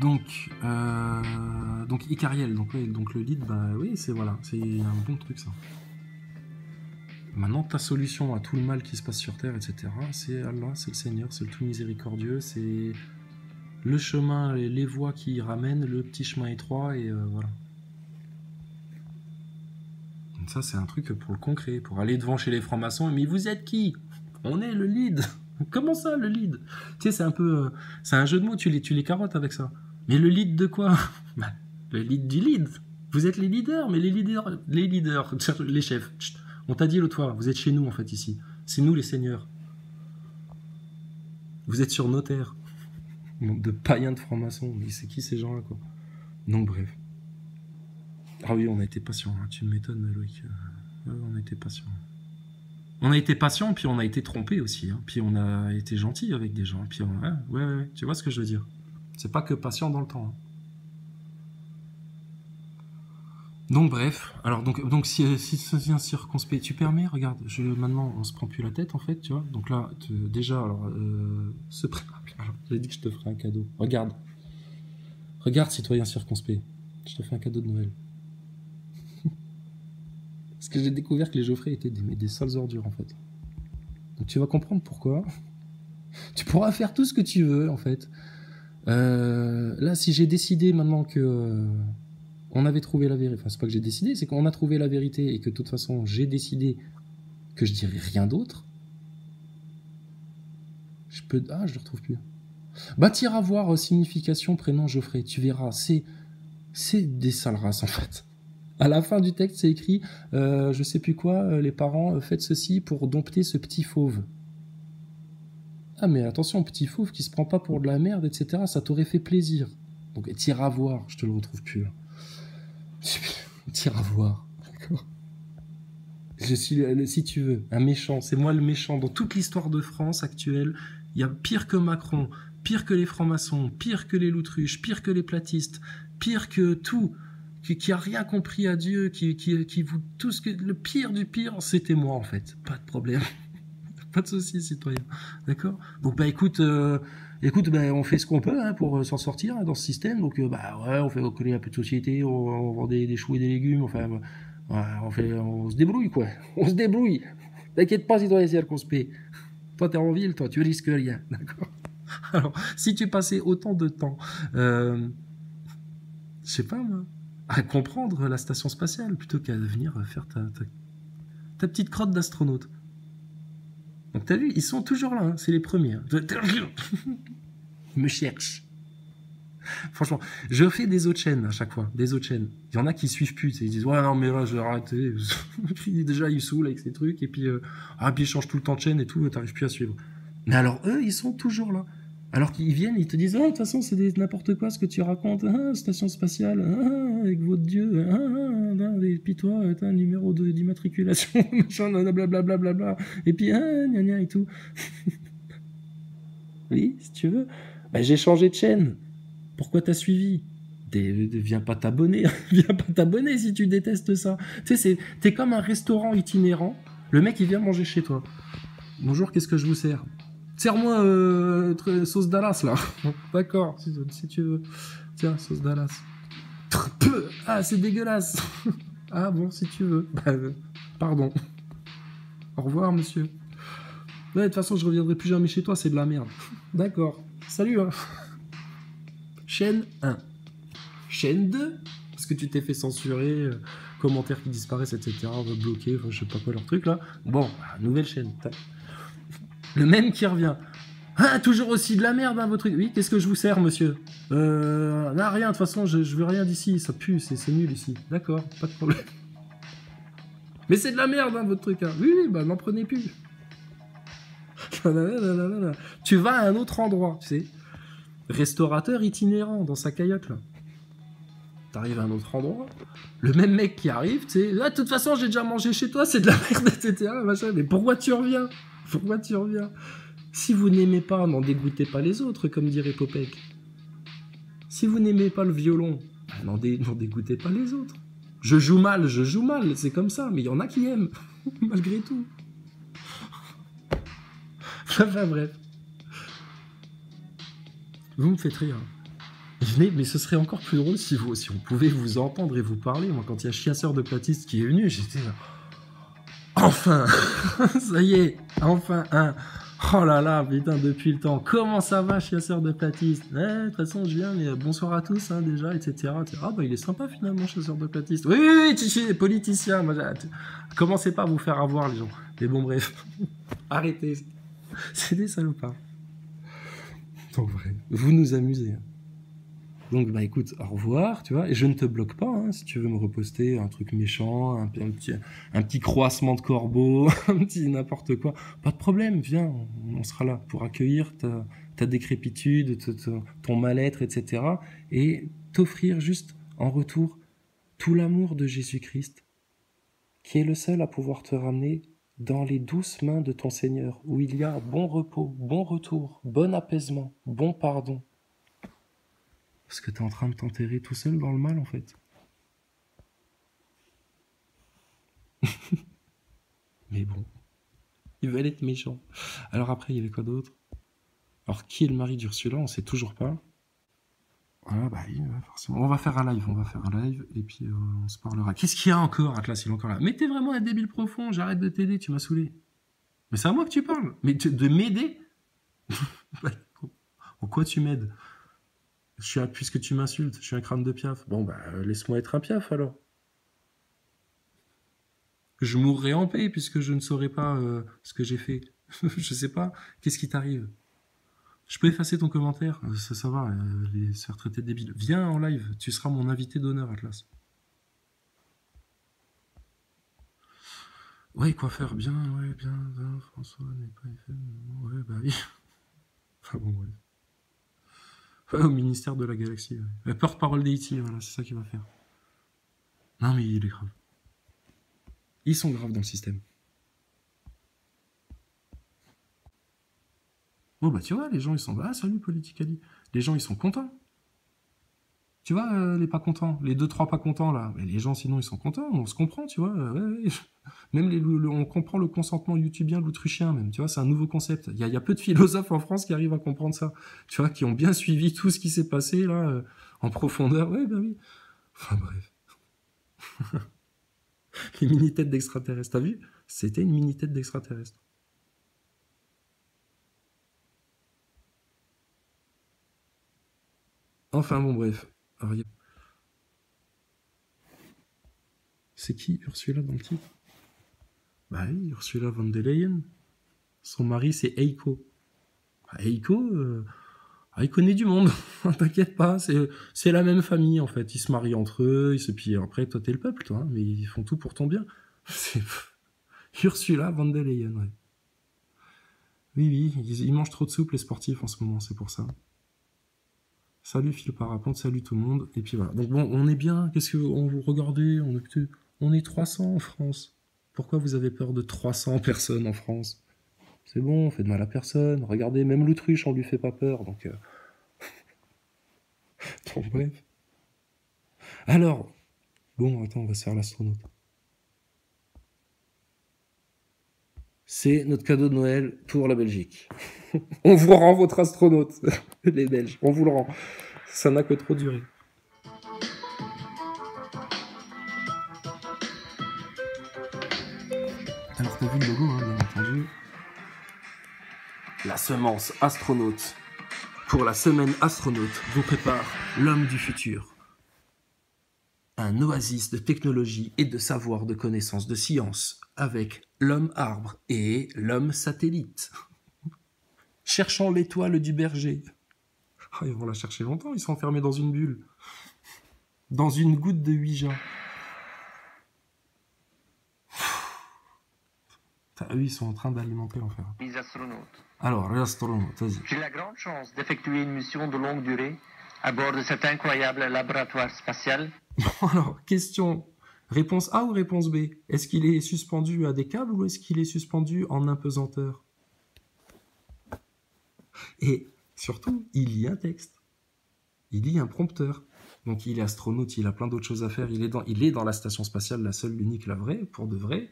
Donc Icariel, donc, ouais, donc le lead, bah oui, c'est voilà, c'est un bon truc ça. Maintenant, ta solution à tout le mal qui se passe sur Terre, etc., c'est Allah, c'est le Seigneur, c'est le tout miséricordieux, c'est le chemin, les voies qui y ramènent, le petit chemin étroit, et voilà. Donc ça, c'est un truc pour le concret, pour aller devant chez les francs-maçons, mais vous êtes qui? On est le lead. Comment ça, le lead? Tu sais, c'est un peu... c'est un jeu de mots, tu les carottes avec ça. Mais le lead de quoi? Le lead du lead. Vous êtes les leaders, mais les leaders, les chefs. Chut. On t'a dit l'autre fois, vous êtes chez nous, en fait, ici. C'est nous, les seigneurs. Vous êtes sur nos terres. De païens de francs-maçons. Mais c'est qui ces gens-là, quoi? Donc, bref. Ah oui, on a été patients. Hein. Tu m'étonnes, Loïc. On a été patients. On a été patient, puis on a été trompé aussi. Hein. Puis on a été gentil avec des gens. Puis ouais. Tu vois ce que je veux dire? C'est pas que patient dans le temps. Hein. Donc bref, alors donc si ça vient circonspect, tu permets, regarde, maintenant on se prend plus la tête en fait, tu vois. Donc là, déjà, alors, j'ai dit que je te ferai un cadeau. Regarde, citoyen circonspect, je te fais un cadeau de Noël. Parce que j'ai découvert que les Geoffrey étaient des sales ordures en fait. Donc tu vas comprendre pourquoi. Tu pourras faire tout ce que tu veux en fait. Là, si j'ai décidé maintenant que on avait trouvé la vérité, enfin c'est pas que j'ai décidé, c'est qu'on a trouvé la vérité et que de toute façon j'ai décidé que je dirais rien d'autre. Je le retrouve plus. Bah t'iras voir signification prénom Geoffrey, tu verras, c'est des sales races en fait. À la fin du texte, c'est écrit je sais plus quoi, les parents faites ceci pour dompter ce petit fauve. Ah mais attention, petit fauve qui se prend pas pour de la merde, etc. Ça t'aurait fait plaisir. Donc t'iras voir, je te le retrouve plus. Là. T'iras voir, d'accord. Je suis, si tu veux, un méchant. C'est moi le méchant. Dans toute l'histoire de France actuelle, il y a pire que Macron, pire que les francs-maçons, pire que les loutruches, pire que les platistes, pire que tout, qui a rien compris à Dieu, qui vous tout ce que le pire du pire, c'était moi en fait. Pas de problème. Pas de soucis, citoyen. D'accord. Donc bah écoute, on fait ce qu'on peut hein, pour s'en sortir hein, dans ce système. Donc on fait connaît un peu de société, on vend des choux et des légumes. Enfin, on se débrouille quoi. On se débrouille. T'inquiète pas, citoyen circonspect. Toi t'es en ville, toi tu risques rien. D'accord. Alors si tu passais autant de temps, je sais pas moi, à comprendre la station spatiale plutôt qu'à venir faire ta petite crotte d'astronaute. Donc t'as vu, ils sont toujours là, hein, c'est les premiers. Hein. Ils me cherchent. Franchement, je fais des autres chaînes à chaque fois, des autres chaînes. Il y en a qui suivent plus, ils disent ouais non mais là je vais arrêter. Déjà ils saoulent avec ces trucs et puis puis ils changent tout le temps de chaîne et tout, t'arrives plus à suivre. Mais alors eux ils sont toujours là. Alors qu'ils viennent, ils te disent de toute façon c'est n'importe quoi ce que tu racontes, station spatiale, avec votre dieu, et puis toi t'as un numéro d'immatriculation, machin, blablabla, et puis gna gna et tout. Oui, si tu veux. Bah, j'ai changé de chaîne. Pourquoi t'as suivi? Viens pas t'abonner. Viens pas t'abonner si tu détestes ça. Tu sais, t'es comme un restaurant itinérant. Le mec, il vient manger chez toi. Bonjour, qu'est-ce que je vous sers? Sers-moi sauce Dallas, là. D'accord, si tu veux. Tiens, sauce Dallas. Ah, c'est dégueulasse. Ah bon, si tu veux. Pardon. Au revoir, monsieur. Ouais, de toute façon, je reviendrai plus jamais chez toi, c'est de la merde. D'accord. Salut, hein. Chaîne 1. Chaîne 2, parce que tu t'es fait censurer, commentaires qui disparaissent, etc. On va bloquer, je sais pas quoi leur truc, là. Bon, nouvelle chaîne. Le même qui revient. Ah, toujours aussi de la merde, hein, votre truc. Oui, qu'est-ce que je vous sers, monsieur? Non, rien, de toute façon, je veux rien d'ici, ça pue, c'est nul ici. D'accord, pas de problème. Mais c'est de la merde, hein, votre truc, hein. Oui, n'en prenez plus. Tu vas à un autre endroit, tu sais. Restaurateur itinérant dans sa caillotte, là. T'arrives à un autre endroit, le même mec qui arrive, tu sais, de toute façon, j'ai déjà mangé chez toi, c'est de la merde, etc. Machin. Mais pourquoi tu reviens? Si vous n'aimez pas, n'en dégoûtez pas les autres, comme dirait Popek. Si vous n'aimez pas le violon, n'en dégoûtez pas les autres. Je joue mal, c'est comme ça, mais il y en a qui aiment, malgré tout. Enfin bref. Vous me faites rire. Venez, mais ce serait encore plus drôle si on pouvait vous entendre et vous parler. Moi, quand il y a Chiasseur de Platiste qui est venu, j'étais là. Enfin ça y est, enfin un. Oh là là, putain, depuis le temps. Comment ça va, Chasseur de Platiste? De toute façon, je viens, mais bonsoir à tous, hein, déjà, etc. Ah, bah, il est sympa, finalement, Chasseur de Platiste. Oui, oui, oui, Chichi, politicien. Commencez pas à vous faire avoir, les gens. Mais bon, bref. Arrêtez. C'est des salopards. Donc, vrai. Vous nous amusez. Donc, bah écoute, au revoir, tu vois, et je ne te bloque pas, hein, si tu veux me reposter un truc méchant, un petit croassement de corbeau, un petit n'importe quoi, pas de problème, viens, on sera là pour accueillir ta décrépitude, ton mal-être, etc. Et t'offrir juste en retour tout l'amour de Jésus-Christ, qui est le seul à pouvoir te ramener dans les douces mains de ton Seigneur, où il y a bon repos, bon retour, bon apaisement, bon pardon. Parce que t'es en train de t'enterrer tout seul dans le mal, en fait. Mais bon, ils veulent être méchants. Alors après, il y avait quoi d'autre? Alors, qui est le mari d'Ursula? On sait toujours pas. Voilà, bah oui, forcément. On va faire un live, et puis on se parlera. Qu'est-ce qu'il y a encore, Atlas? Il est encore là. Mais t'es vraiment un débile profond, j'arrête de t'aider, tu m'as saoulé. Mais c'est à moi que tu parles. Mais de m'aider? En quoi tu m'aides? Puisque tu m'insultes, je suis un crâne de piaf. Bon, bah, laisse-moi être un piaf, alors. Je mourrai en paix, puisque je ne saurais pas ce que j'ai fait. Je sais pas. Qu'est-ce qui t'arrive? Je peux effacer ton commentaire? Ça va, se faire traiter de débile. Viens en live, tu seras mon invité d'honneur, Atlas. Ouais, coiffeur, bien, François n'est pas FM. Ouais, bah oui. Enfin bon, bref. Ouais, au ministère de la Galaxie, ouais. La porte-parole d'Haïti, voilà, c'est ça qu'il va faire. Non, mais il est grave. Ils sont graves dans le système. Bon, bah, tu vois, les gens, ils sont... Ah, salut, Politicali. Les gens, ils sont contents. Tu vois, les pas contents, les 2-3 pas contents, là. Mais les gens, sinon, ils sont contents. On se comprend, tu vois. Ouais. Même on comprend le consentement youtubien, l'autrichien, même. Tu vois, c'est un nouveau concept. Il y a peu de philosophes en France qui arrivent à comprendre ça. Tu vois, qui ont bien suivi tout ce qui s'est passé, là, en profondeur. Ouais, bah oui. Enfin, bref. Les mini-têtes d'extraterrestres, t'as vu? C'était une mini-tête d'extraterrestre. Enfin, bon, bref. Alors, c'est qui Ursula dans le titre? Bah oui, Ursula von der Leyen. Son mari, c'est Eiko. Eiko, il connaît du monde. T'inquiète pas, c'est la même famille, en fait. Ils se marient entre eux, puis après, toi, t'es le peuple, toi. Hein, mais ils font tout pour ton bien. C'est Ursula von der Leyen, ouais. Oui, ils mangent trop de soupe, les sportifs, en ce moment, c'est pour ça. Salut Phil Parapente, salut tout le monde. Et puis voilà. Donc bon, on est bien. Qu'est-ce que vous regardez? On est 300 en France. Pourquoi vous avez peur de 300 personnes en France? C'est bon, on fait de mal à personne. Regardez, même l'autruche, on lui fait pas peur. Donc, bon, bref. Alors, bon, attends, on va se faire l'astronaute. C'est notre cadeau de Noël pour la Belgique. On vous rend votre astronaute, les Belges. On vous le rend. Ça n'a que trop duré. Alors, t'as vu le logo, hein, bien entendu. La semence astronaute. Pour la semaine astronaute, vous prépare l'homme du futur. Un oasis de technologie et de savoir, de connaissances, de science, avec l'homme arbre et l'homme satellite. Cherchant l'étoile du berger. Oh, ils vont la chercher longtemps, ils sont enfermés dans une bulle. Dans une goutte de Ouija. Eux, ils sont en train d'alimenter l'enfer. Les astronautes. Alors, les astronautes, vas-y. J'ai la grande chance d'effectuer une mission de longue durée à bord de cet incroyable laboratoire spatial. Bon, alors, question. Réponse A ou réponse B? Est-ce qu'il est suspendu à des câbles ou est-ce qu'il est suspendu en impesanteur? Et surtout, il lit un texte. Il lit un prompteur. Donc il est astronaute, il a plein d'autres choses à faire. Il est dans la station spatiale, la seule, l'unique, la vraie, pour de vrai.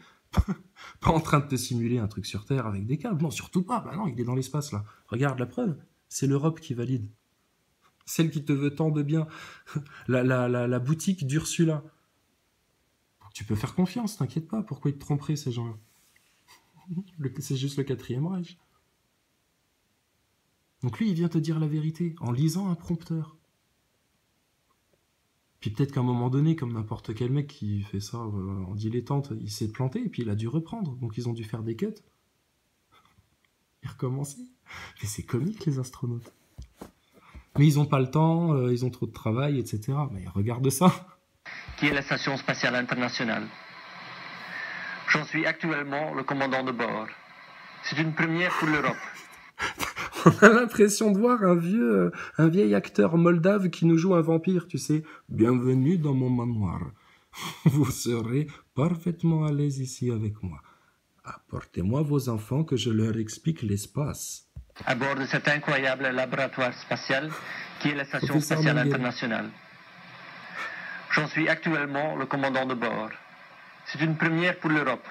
Pas en train de te simuler un truc sur Terre avec des câbles. Non, surtout pas. Bah non, il est dans l'espace, là. Regarde la preuve. C'est l'Europe qui valide. celle qui te veut tant de bien, la boutique d'Ursula. Tu peux faire confiance, t'inquiète pas, pourquoi ils te tromperaient ces gens-là? C'est juste le 4e Reich. Donc lui, il vient te dire la vérité en lisant un prompteur. Puis peut-être qu'à un moment donné, comme n'importe quel mec qui fait ça en dilettante, il s'est planté et puis il a dû reprendre. Donc ils ont dû faire des cuts et recommencer. Mais c'est comique les astronautes. Mais ils n'ont pas le temps, ils ont trop de travail, etc. Mais regarde ça. Qui est la Station spatiale internationale. J'en suis actuellement le commandant de bord. C'est une première pour l'Europe. On a l'impression de voir un vieil acteur moldave qui nous joue un vampire, tu sais. Bienvenue dans mon manoir. Vous serez parfaitement à l'aise ici avec moi. Apportez-moi vos enfants que je leur explique l'espace. À bord de cet incroyable laboratoire spatial qui est la Station Professeur spatiale Mengele. internationale. J'en suis actuellement le commandant de bord. C'est une première pour l'Europe.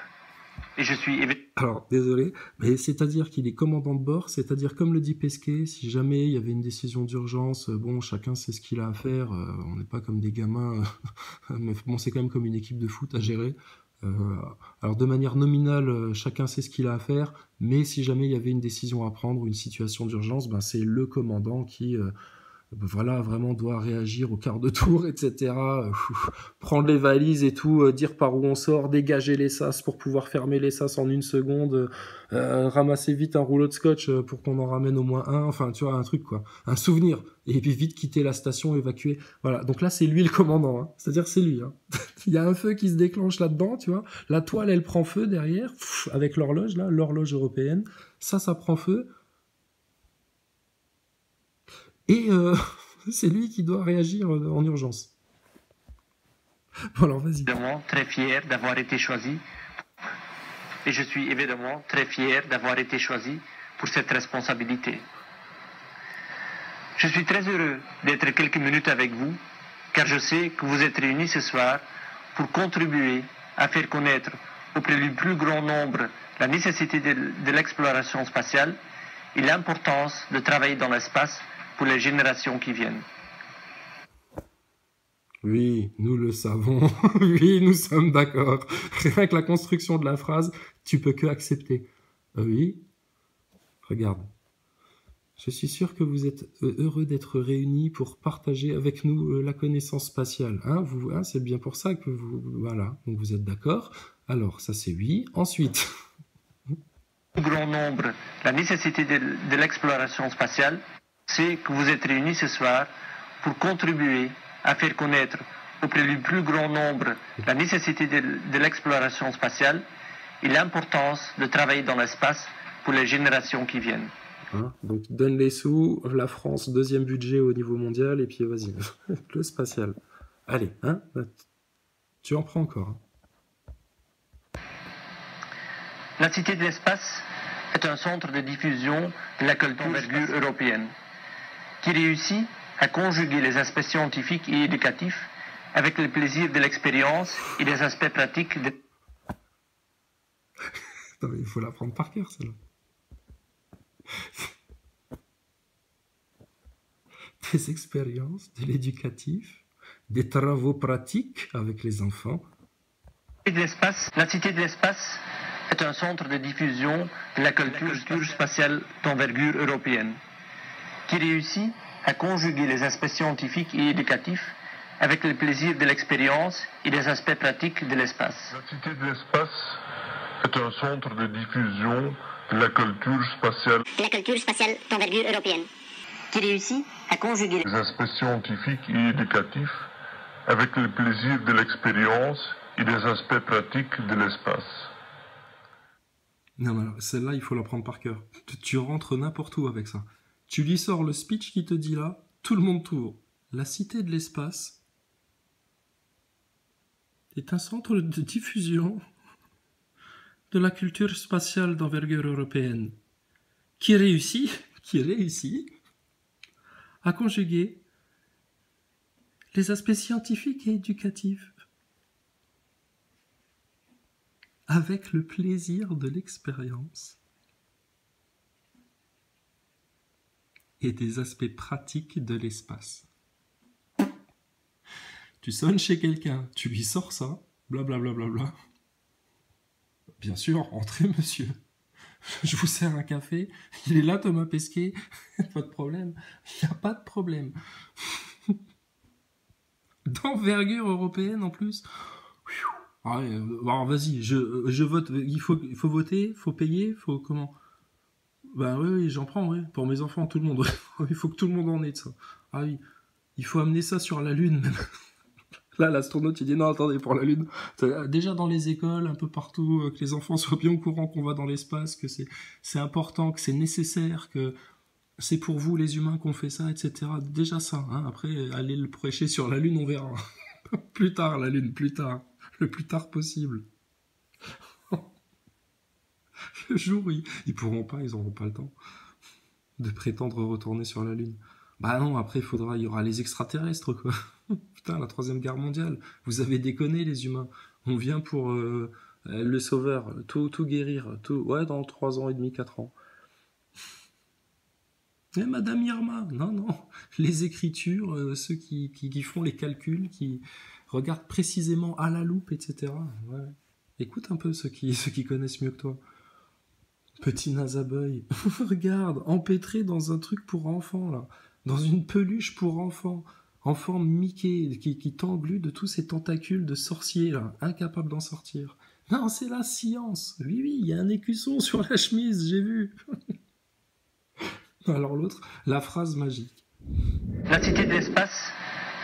Et je suis... Alors, désolé, mais c'est-à-dire qu'il est commandant de bord, c'est-à-dire comme le dit Pesquet, si jamais il y avait une décision d'urgence, bon, chacun sait ce qu'il a à faire, on n'est pas comme des gamins, mais bon, c'est quand même comme une équipe de foot à gérer. Alors, de manière nominale, chacun sait ce qu'il a à faire, mais si jamais il y avait une décision à prendre, une situation d'urgence, ben, c'est le commandant qui... voilà, vraiment doit réagir au quart de tour, etc. Prendre les valises et tout, dire par où on sort, dégager les sas pour pouvoir fermer les sas en 1 seconde, ramasser vite un rouleau de scotch pour qu'on en ramène au moins un, enfin tu vois, un truc quoi, un souvenir, et puis vite quitter la station, évacuer. Voilà, donc là c'est lui le commandant, hein. C'est-à-dire c'est lui. Hein. Il y a un feu qui se déclenche là-dedans, tu vois, la toile elle prend feu derrière, avec l'horloge là, l'horloge européenne, ça prend feu. Et c'est lui qui doit réagir en urgence. Bon alors vas-y. Évidemment très fier d'avoir été choisi. Et je suis évidemment très fier d'avoir été choisi pour cette responsabilité. Je suis très heureux d'être quelques minutes avec vous, car je sais que vous êtes réunis ce soir pour contribuer à faire connaître auprès du plus grand nombre la nécessité de l'exploration spatiale et l'importance de travailler dans l'espace pour les générations qui viennent. Oui, nous le savons. Oui, nous sommes d'accord. Rien que la construction de la phrase, tu peux que accepter. Oui, regarde. Je suis sûr que vous êtes heureux d'être réunis pour partager avec nous la connaissance spatiale. Hein, c'est bien pour ça que vous... Voilà, donc vous êtes d'accord. Alors, ça c'est oui. Ensuite... Au grand nombre, la nécessité de l'exploration spatiale, c'est que vous êtes réunis ce soir pour contribuer à faire connaître auprès du plus grand nombre la nécessité de l'exploration spatiale et l'importance de travailler dans l'espace pour les générations qui viennent. Hein, donc donne les sous, la France, 2e budget au niveau mondial, et puis vas-y, le spatial. Allez, hein, tu en prends encore. Hein. La Cité de l'espace est un centre de diffusion de la culture d'envergure européenne qui réussit à conjuguer les aspects scientifiques et éducatifs avec le plaisir de l'expérience et les aspects pratiques de... Non, mais il faut l'apprendre par cœur, celle-là. Des expériences, de l'éducatif, des travaux pratiques avec les enfants. La Cité de l'espace est un centre de diffusion de la culture spatiale d'envergure européenne qui réussit à conjuguer les aspects scientifiques et éducatifs avec le plaisir de l'expérience et les aspects pratiques de l'espace. La Cité de l'espace est un centre de diffusion de la culture spatiale d'envergure européenne qui réussit à conjuguer les aspects scientifiques et éducatifs avec le plaisir de l'expérience et des aspects pratiques de l'espace. Non, mais celle-là, il faut l'apprendre par cœur. Tu rentres n'importe où avec ça. Tu lui sors le speech qui te dit là, tout le monde t'ouvre. La Cité de l'espace est un centre de diffusion de la culture spatiale d'envergure européenne qui réussit à conjuguer les aspects scientifiques et éducatifs avec le plaisir de l'expérience et des aspects pratiques de l'espace. Tu sonnes chez quelqu'un, tu lui sors ça, blablabla. Bla bla bla. Bien sûr, entrez monsieur. Je vous sers un café. Il est là, Thomas Pesquet. Pas de problème. Il n'y a pas de problème. D'envergure européenne en plus. Ah ouais, alors vas-y, je vote. Il faut voter, faut payer, faut comment? Bah oui, j'en prends, oui. Pour mes enfants, tout le monde. Il faut que tout le monde en ait de ça. Ah oui, il faut amener ça sur la Lune même. Là, l'astronaute, il dit non, attendez, pour la Lune. Déjà dans les écoles, un peu partout, que les enfants soient bien au courant qu'on va dans l'espace, que c'est important, que c'est nécessaire, que c'est pour vous, les humains, qu'on fait ça, etc. Déjà ça. Hein. Après, aller le prêcher sur la Lune, on verra. Plus tard, la Lune, plus tard. Le plus tard possible. Le jour où ils pourront pas, ils n'auront pas le temps de prétendre retourner sur la Lune. Bah non, après, il y aura les extraterrestres, quoi. Putain, la 3e guerre mondiale. Vous avez déconné, les humains. On vient pour le sauveur, tout guérir. Tout... Ouais, dans 3 ans et demi, 4 ans. Et Madame Irma, non. Les écritures, ceux qui font les calculs, qui regardent précisément à la loupe, etc. Ouais. Écoute un peu ceux qui connaissent mieux que toi. Petit Nazaboy, regarde, empêtré dans un truc pour enfants, là. Dans une peluche pour enfants. En forme Mickey, qui t'englue de tous ces tentacules de sorciers, là, incapable d'en sortir. Non, c'est la science. Oui, il y a un écusson sur la chemise, j'ai vu. Alors l'autre, la phrase magique. La Cité de l'Espace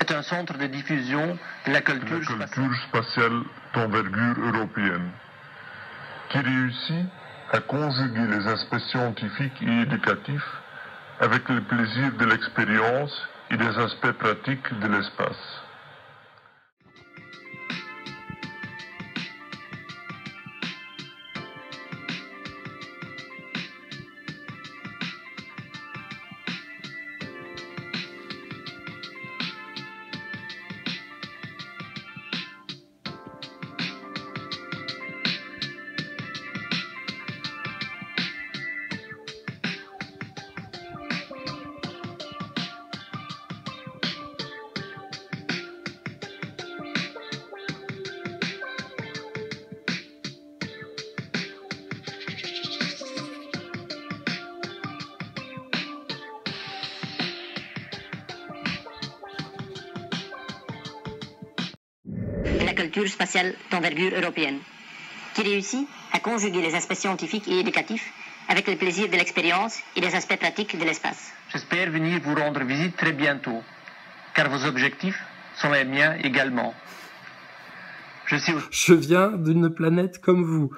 est un centre de diffusion de la culture spatiale d'envergure européenne, qui réussit à conjuguer les aspects scientifiques et éducatifs avec le plaisir de l'expérience et des aspects pratiques de l'espace. La culture spatiale d'envergure européenne, qui réussit à conjuguer les aspects scientifiques et éducatifs avec le plaisir de l'expérience et les aspects pratiques de l'espace. J'espère venir vous rendre visite très bientôt, car vos objectifs sont les miens également. Je viens d'une planète comme vous.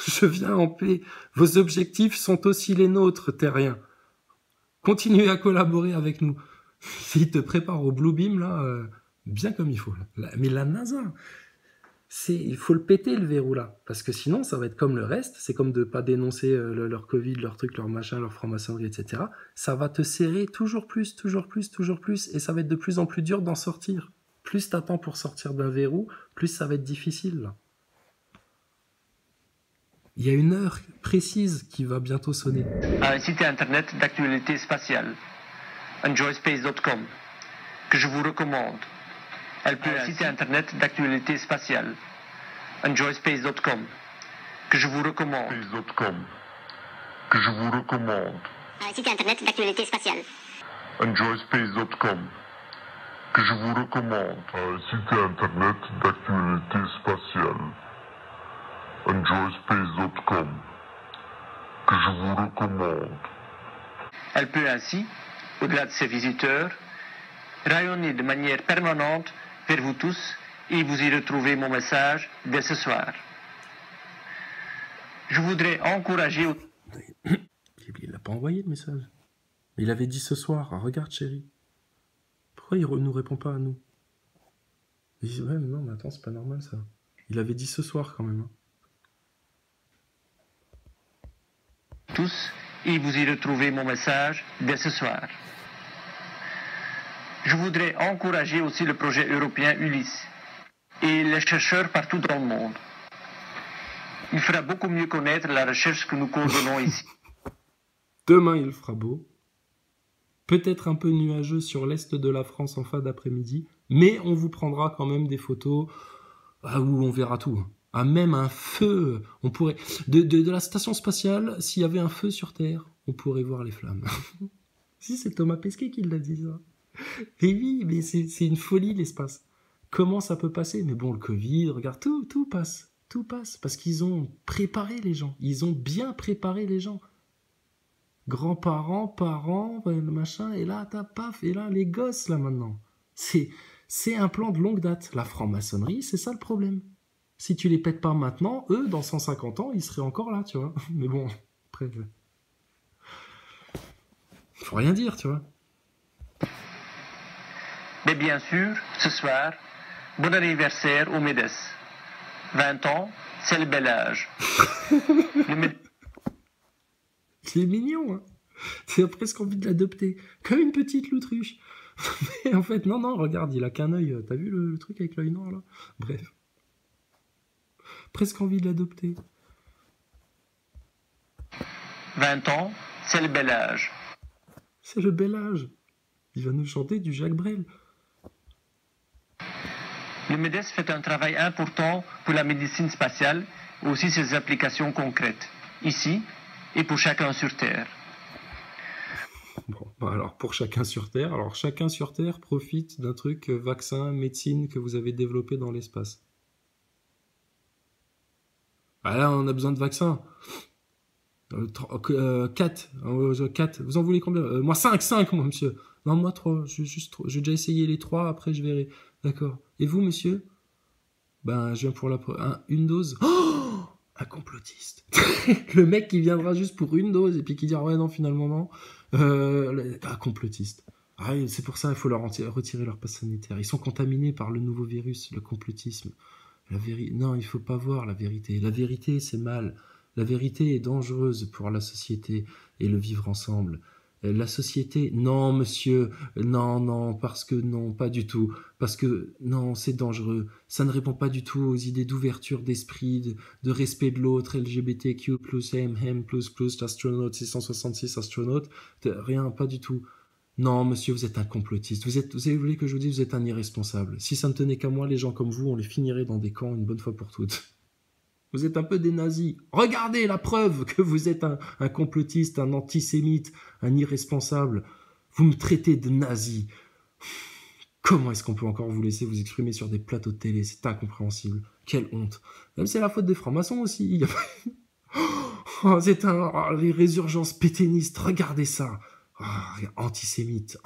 Je viens en paix. Vos objectifs sont aussi les nôtres, terriens. Continuez à collaborer avec nous. S'ils te préparent au Blue Beam, là, bien comme il faut. Là. Mais la NASA, il faut le péter, le verrou, là. Parce que sinon, ça va être comme le reste. C'est comme de ne pas dénoncer leur Covid, leur truc, leur machin, leur franc-maçonnerie, etc. Ça va te serrer toujours plus. Et ça va être de plus en plus dur d'en sortir. Plus t'attends pour sortir d'un verrou, plus ça va être difficile, là. Il y a une heure précise qui va bientôt sonner. Un site internet d'actualité spatiale, enjoyspace.com, que je vous recommande. Un site internet d'actualité spatiale, enjoyspace.com, que je vous recommande. Que je vous recommande. Un site internet d'actualité spatiale, enjoyspace.com, que je vous recommande. Un site internet d'actualité spatiale, enjoyspace.com, que je vous recommande. Elle peut ainsi, au-delà de ses visiteurs, rayonner de manière permanente vers vous tous et vous y retrouvez mon message dès ce soir. Je voudrais encourager... Il n'a pas envoyé le message. Il avait dit ce soir, regarde chérie. Pourquoi il nous répond pas à nous? Il dit, ouais, mais non, mais attends, c'est pas normal ça. Il avait dit ce soir quand même. Hein. Tous, et vous y retrouvez mon message dès ce soir. Je voudrais encourager aussi le projet européen Ulysse et les chercheurs partout dans le monde. Il fera beaucoup mieux connaître la recherche que nous coordonnons ici. Demain, il fera beau. peut-être un peu nuageux sur l'est de la France en fin d'après-midi, mais on vous prendra quand même des photos où on verra tout. Ah, même un feu, on pourrait... De la station spatiale, s'il y avait un feu sur Terre, on pourrait voir les flammes. Si, c'est Thomas Pesquet qui l'a dit, ça. Et oui, mais c'est une folie, l'espace. Comment ça peut passer? Mais bon, le Covid, regarde, tout passe. Tout passe, parce qu'ils ont préparé les gens. Ils ont bien préparé les gens. Grands-parents, parents, machin, et là, t'as paf, et là, les gosses, là, maintenant. C'est un plan de longue date. La franc-maçonnerie, c'est ça le problème. Si tu les pètes pas maintenant, eux, dans 150 ans, ils seraient encore là, tu vois. Mais bon, après... Faut rien dire, tu vois. Mais bien sûr, ce soir, bon anniversaire au MEDES. 20 ans, c'est le bel âge. C'est mignon, hein. C'est presque envie de l'adopter. Comme une petite loutruche. Mais en fait, non, regarde, il a qu'un œil. T'as vu le truc avec l'œil noir, là? Bref. Presque envie de l'adopter. 20 ans, c'est le bel âge. C'est le bel âge. Il va nous chanter du Jacques Brel. Le MEDES fait un travail important pour la médecine spatiale et aussi ses applications concrètes, ici et pour chacun sur Terre. Bon, alors pour chacun sur Terre, chacun sur Terre profite d'un truc vaccin, médecine que vous avez développé dans l'espace. Bah là, on a besoin de vaccins. 4. Vous en voulez combien? Moi 5, moi, monsieur. Non, moi 3. J'ai déjà essayé les 3, après je verrai. D'accord. Et vous, monsieur? Ben, je viens pour une dose. Oh, un complotiste. Le mec qui viendra juste pour une dose et puis qui dira ouais, non, finalement, non. Un complotiste. Ah, c'est pour ça qu'il faut leur retirer leur passe sanitaire. Ils sont contaminés par le nouveau virus, le complotisme. Non, il faut pas voir la vérité. La vérité, c'est mal. La vérité est dangereuse pour la société et le vivre ensemble. La société, non, monsieur, non, parce que non, pas du tout. Parce que non, c'est dangereux. Ça ne répond pas du tout aux idées d'ouverture d'esprit, de respect de l'autre, LGBTQ+, M++, astronaute, 666 astronautes, rien, pas du tout. Non, monsieur, vous êtes un complotiste. Vous voulez que je vous dise, vous êtes un irresponsable. Si ça ne tenait qu'à moi, les gens comme vous, on les finirait dans des camps une bonne fois pour toutes. Vous êtes un peu des nazis. Regardez la preuve que vous êtes un complotiste, un antisémite, un irresponsable. Vous me traitez de nazi. Comment est-ce qu'on peut encore vous laisser vous exprimer sur des plateaux de télé? C'est incompréhensible. Quelle honte. Même c'est la faute des francs-maçons aussi. Les résurgences pétainistes. Regardez ça. Antisémite.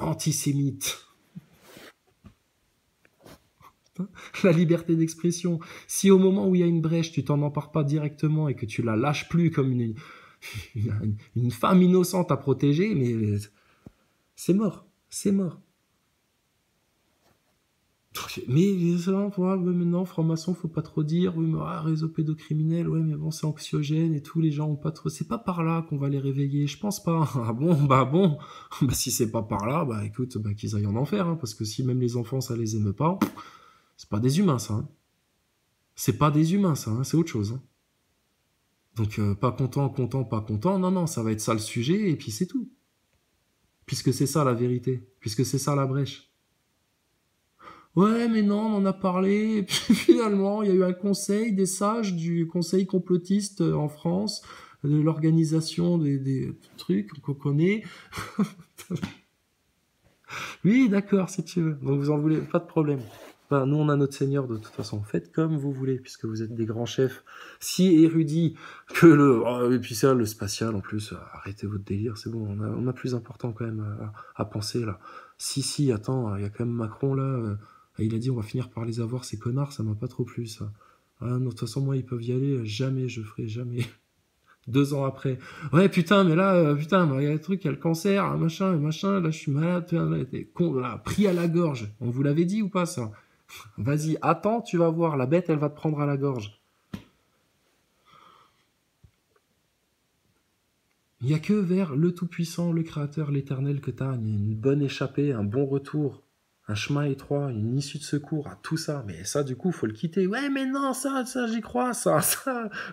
La liberté d'expression. Si au moment où il y a une brèche, tu t'en empares pas directement et que tu la lâches plus comme une femme innocente à protéger, mais c'est mort. Mais maintenant, franc-maçon, faut pas trop dire. Oui, mais réseau pédocriminel, ouais, mais bon, c'est anxiogène et tout, les gens ont pas trop. C'est pas par là qu'on va les réveiller, je pense pas. Ah bon. Si c'est pas par là, écoute, qu'ils aillent en enfer, hein, parce que si même les enfants, ça les aime pas. C'est pas des humains, ça. Hein. C'est pas des humains, ça. Hein. C'est autre chose. Hein. Donc, pas content, pas content. Non, ça va être ça le sujet, et puis c'est tout. Puisque c'est ça la vérité. Puisque c'est ça la brèche. Ouais, mais non, on en a parlé. Et puis finalement, il y a eu un conseil des sages du conseil complotiste en France, de l'organisation des trucs qu'on connaît. Oui, d'accord, si tu veux. Donc, vous en voulez, pas de problème. Nous, on a notre Seigneur de toute façon. Faites comme vous voulez, puisque vous êtes des grands chefs si érudits que et puis ça, le spatial, en plus, arrêtez votre délire, c'est bon, on a plus important quand même à penser, là. Si, attends, il y a quand même Macron, là, il a dit, on va finir par les avoir, ces connards, ça m'a pas trop plu, ça. Non, de toute façon, moi, ils peuvent y aller, jamais, je ferai jamais. 2 ans après. Ouais, putain, mais là, il y a le truc, il y a le cancer, machin, là, je suis malade, là, pris à la gorge. On vous l'avait dit ou pas, ça? Vas-y, attends, tu vas voir, la bête, elle va te prendre à la gorge. Il n'y a que vers le Tout-Puissant, le Créateur, l'Éternel que tu as une bonne échappée, un bon retour. un chemin étroit, une issue de secours à tout ça. Mais ça, du coup, faut le quitter. Ouais, mais non, ça, j'y crois, ça.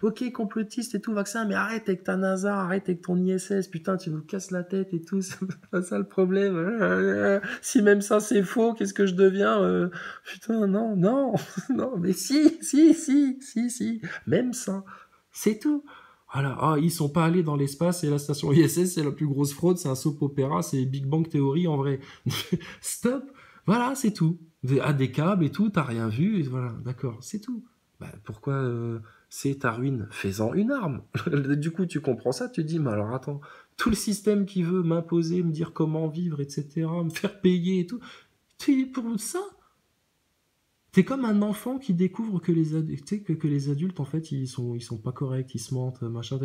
Ok, complotiste et tout, vaccin, mais arrête avec ta NASA, arrête avec ton ISS, putain, tu nous casses la tête et tout, c'est pas ça le problème. Si même ça, c'est faux, qu'est-ce que je deviens? Putain, non, non, non, mais si, même ça, c'est tout. Voilà, ah, ils sont pas allés dans l'espace et la station ISS, c'est la plus grosse fraude, c'est un soap opéra, c'est Big Bang Theory en vrai. Stop. Voilà, c'est tout. Des câbles et tout, t'as rien vu, et voilà, d'accord, c'est tout. Bah, pourquoi c'est ta ruine? Fais-en une arme. Du coup, tu comprends ça, tu te dis, mais alors attends, tout le système qui veut m'imposer, me dire comment vivre, etc., me faire payer et tout, pour ça, t'es comme un enfant qui découvre que les adultes, tu sais, que les adultes, en fait, ils sont pas corrects, ils se mentent, machin.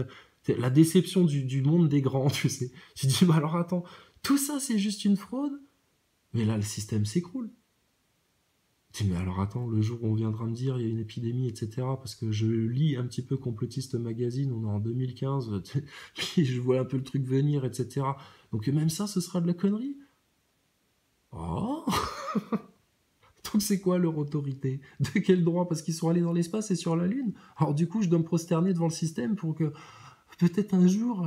La déception du monde des grands, tu sais. Tu te dis, mais alors attends, tout ça, c'est juste une fraude? Mais là, le système s'écroule. Tu dis, mais alors attends, le jour où on viendra me dire il y a une épidémie, etc., parce que je lis un petit peu Complotiste Magazine, on est en 2015, puis je vois un peu le truc venir, etc. Donc même ça, ce sera de la connerie. Oh. Donc c'est quoi leur autorité? De quel droit? Parce qu'ils sont allés dans l'espace et sur la Lune. Alors du coup, je dois me prosterner devant le système pour que peut-être un jour,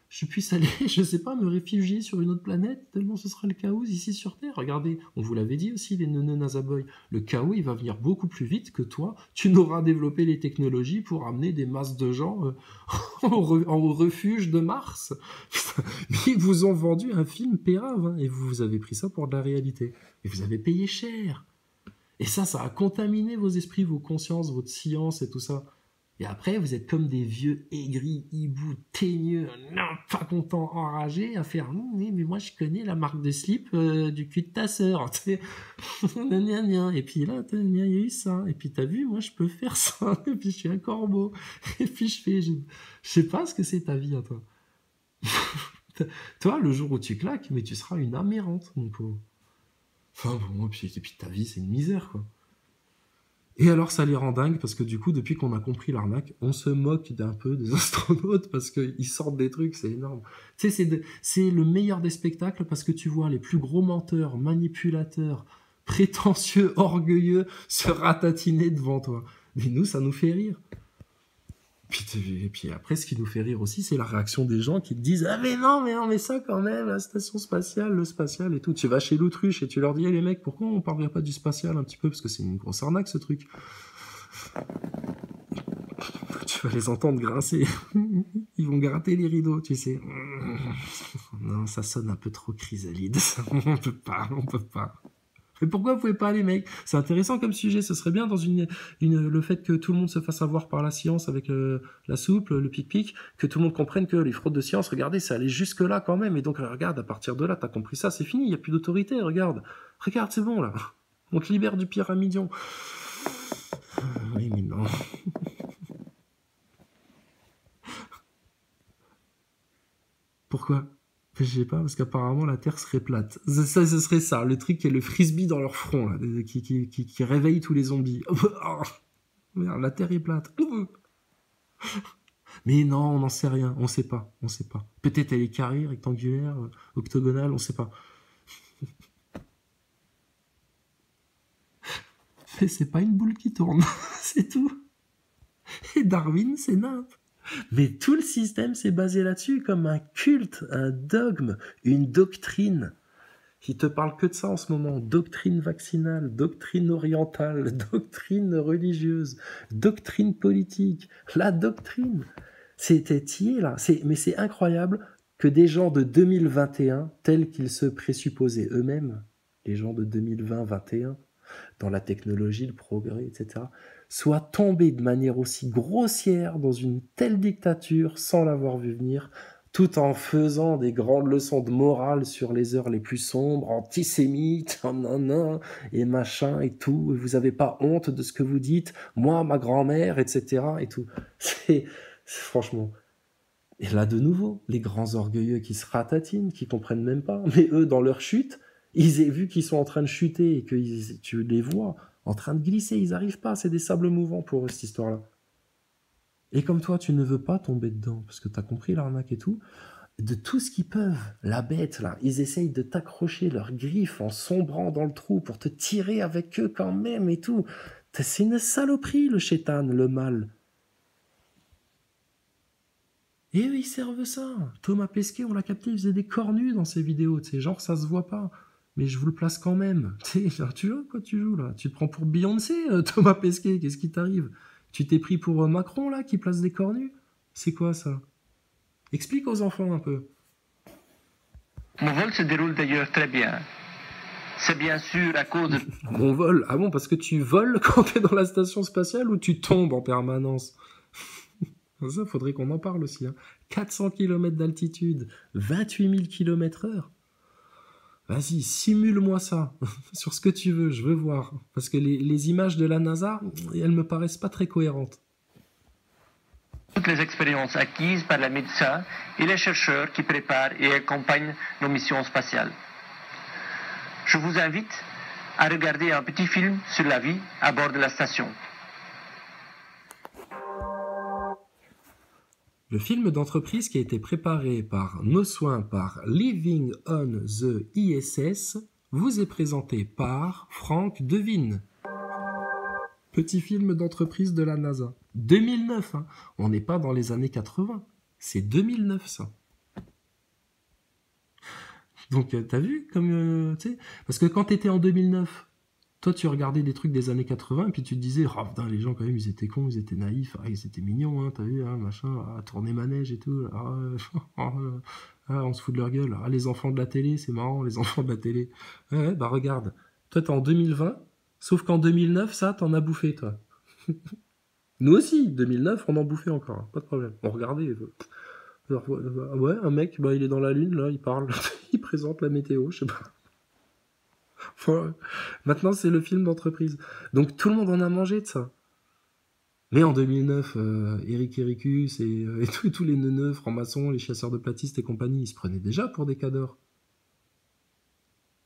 je puisse aller, je sais pas, me réfugier sur une autre planète, tellement ce sera le chaos ici sur Terre. Regardez, on vous l'avait dit aussi, les neuneux Nazaboy, le chaos, il va venir beaucoup plus vite que toi. Tu n'auras développé les technologies pour amener des masses de gens en refuge de Mars. Mais ils vous ont vendu un film pérave, hein, et vous avez pris ça pour de la réalité. Et vous avez payé cher. Et ça a contaminé vos esprits, vos consciences, votre science et tout ça. Et après, vous êtes comme des vieux aigris, hiboux, teigneux, non, pas contents, enragés, à faire oui, mais moi je connais la marque de slip du cul de ta sœur. Et puis là, il y a eu ça. Et puis t'as vu, moi je peux faire ça. Et puis je suis un corbeau. Et puis je sais pas ce que c'est ta vie à toi. Toi, le jour où tu claques, mais tu seras une âme errante, mon pauvre. Enfin bon, et puis ta vie, c'est une misère, quoi. Et alors ça les rend dingues parce que du coup, depuis qu'on a compris l'arnaque, on se moque d'un peu des astronautes parce qu'ils sortent des trucs, c'est énorme. Tu sais, c'est le meilleur des spectacles parce que tu vois les plus gros menteurs, manipulateurs, prétentieux, orgueilleux se ratatiner devant toi. Mais nous, ça nous fait rire. Et puis après, ce qui nous fait rire aussi, c'est la réaction des gens qui te disent « Ah mais non, mais ça quand même, la station spatiale, le spatial et tout. » Tu vas chez l'autruche et tu leur dis hey, « les mecs, pourquoi on parlerait pas du spatial un petit peu? Parce que c'est une grosse arnaque ce truc. » Tu vas les entendre grincer. Ils vont gratter les rideaux, tu sais. Non, ça sonne un peu trop chrysalide. On peut pas. Mais pourquoi vous pouvez pas, les mecs? C'est intéressant comme sujet, ce serait bien dans le fait que tout le monde se fasse avoir par la science avec la soupe, le pic-pic, que tout le monde comprenne que les fraudes de science, regardez, ça allait jusque-là quand même, et donc regarde, à partir de là, t'as compris ça, c'est fini, il n'y a plus d'autorité, regarde, c'est bon là, on te libère du pyramidion. Oui, mais non. Pourquoi? Je sais pas, parce qu'apparemment la Terre serait plate. Ça, ce serait ça, le truc qui est le frisbee dans leur front, là, qui réveille tous les zombies. Oh, merde, la Terre est plate. Mais non, on n'en sait rien, on sait pas. Peut-être elle est carrée, rectangulaire, octogonale, on sait pas. Mais c'est pas une boule qui tourne, c'est tout. Et Darwin, c'est nimp. Mais tout le système s'est basé là-dessus, comme un culte, un dogme, une doctrine. Qui te parle que de ça en ce moment. Doctrine vaccinale, doctrine orientale, doctrine religieuse, doctrine politique. La doctrine. C'était tié là. Mais c'est incroyable que des gens de 2021, tels qu'ils se présupposaient eux-mêmes, les gens de 2020-21, dans la technologie, le progrès, etc., soit tombé de manière aussi grossière dans une telle dictature sans l'avoir vu venir, tout en faisant des grandes leçons de morale sur les heures les plus sombres, antisémites, et machin et tout, et vous avez pas honte de ce que vous dites, moi, ma grand-mère, etc. et tout. C'est franchement... Et là, de nouveau, les grands orgueilleux qui se ratatinent, qui comprennent même pas, mais eux, dans leur chute, ils aient vu qu'ils sont en train de chuter et que tu les vois en train de glisser, ils n'arrivent pas, c'est des sables mouvants pour eux, cette histoire-là. Et comme toi, tu ne veux pas tomber dedans, parce que tu as compris l'arnaque et tout, de tout ce qu'ils peuvent. La bête, là, ils essayent de t'accrocher leurs griffes en sombrant dans le trou pour te tirer avec eux quand même et tout. C'est une saloperie, le chétan, le mal. Et eux, ils servent ça. Thomas Pesquet, on l'a capté, il faisait des cornus dans ses vidéos. Tu sais, genre, ça se voit pas. Mais je vous le place quand même. Tu sais, tu vois quoi tu joues, là? Tu te prends pour Beyoncé, Thomas Pesquet, qu'est-ce qui t'arrive? Tu t'es pris pour Macron, là, qui place des cornus? C'est quoi, ça? Explique aux enfants un peu. Mon vol se déroule d'ailleurs très bien. C'est bien sûr à cause de... Mon vol? Ah bon, parce que tu voles quand t'es dans la station spatiale ou tu tombes en permanence? Ça, faudrait qu'on en parle aussi. Hein. 400 km d'altitude, 28 000 km/h. Vas-y, simule-moi ça, sur ce que tu veux, je veux voir. Parce que les images de la NASA, elles me paraissent pas très cohérentes. Toutes les expériences acquises par les médecins et les chercheurs qui préparent et accompagnent nos missions spatiales. Je vous invite à regarder un petit film sur la vie à bord de la station. Le film d'entreprise qui a été préparé par Nos Soins par Living on the ISS vous est présenté par Franck Devine. Petit film d'entreprise de la NASA. 2009, hein. On n'est pas dans les années 80. C'est 2009, ça. Donc, t'as vu comme... tu sais, parce que quand t'étais en 2009, toi, tu regardais des trucs des années 80, et puis tu te disais, oh putain, les gens, quand même, ils étaient cons, ils étaient naïfs, ah, ils étaient mignons, hein, t'as vu, hein, machin, ah, tourner manège et tout, on se fout de leur gueule. Ah, les enfants de la télé, c'est marrant, les enfants de la télé. Ouais, bah regarde, toi, t'es en 2020, sauf qu'en 2009, ça, t'en as bouffé, toi. Nous aussi, 2009, on en bouffait encore, hein, pas de problème. On regardait... ouais, un mec, bah, il est dans la lune, là, il parle, il présente la météo, je sais pas. Maintenant, c'est le film d'entreprise. Donc, tout le monde en a mangé de ça. Mais en 2009, Eric Ericus et tous les neuneux, francs-maçons, les chasseurs de platistes et compagnie, ils se prenaient déjà pour des cadors.